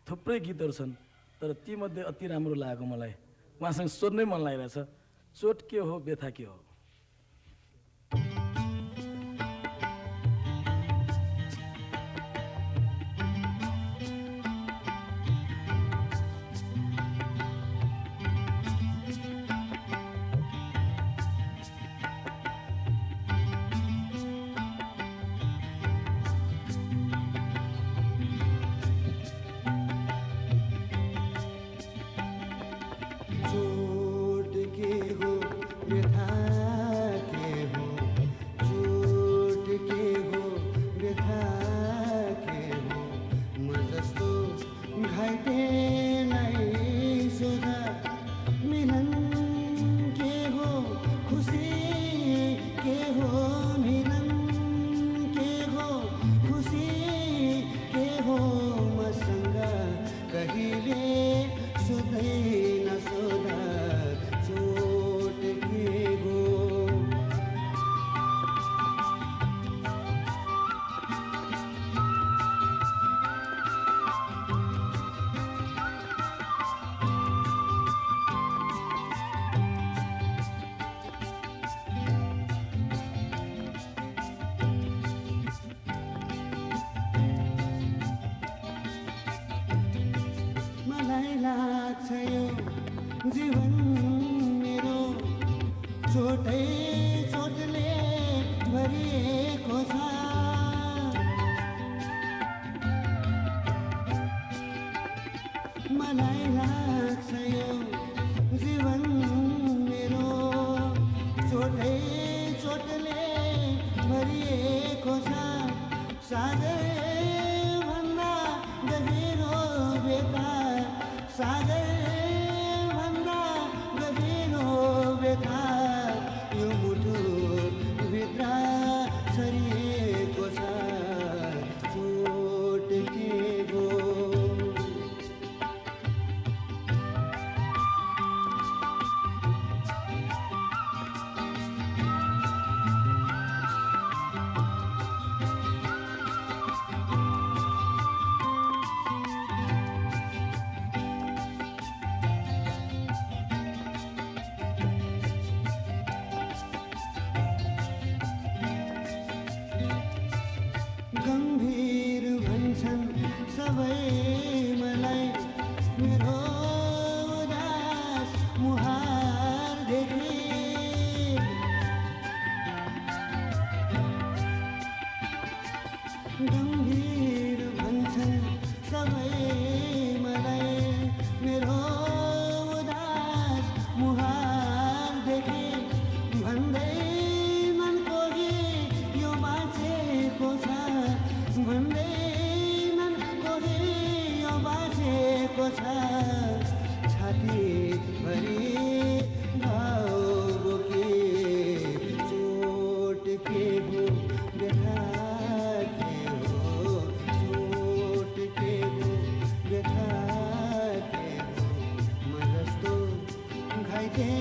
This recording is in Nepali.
थुप्रै गीतहरू छन्, तर तीमध्ये अति राम्रो लागेको मलाई उहाँसँग सोध्नै मन लागिरहेछ, चोट के हो व्यथा के हो। जीवन मेरो चोटै चोटले भरिएको छ। मलाई लाग्छ यो जीवन मेरो चोटै चोटले भरिएको छ। सागर भन्दा गहिरो बेता, सागर यो मुटु भित्र छरिएको छ। चोट के हो गम्भीर भन्छन् सबै मलाई मेरो उदास मुहार देखे। गम्भीर भन्छन् सबै मलाई मेरो उदास मुहार देखे। भन्दैनन् कोही यो बाँचेको छ, भन्दैनन् कोही यो बाँचेको छ। छातीभरि घाउ बोके चोट के हो व्यथा के हो। चोट के हो व्यथा के हो। म जस्तो घाइते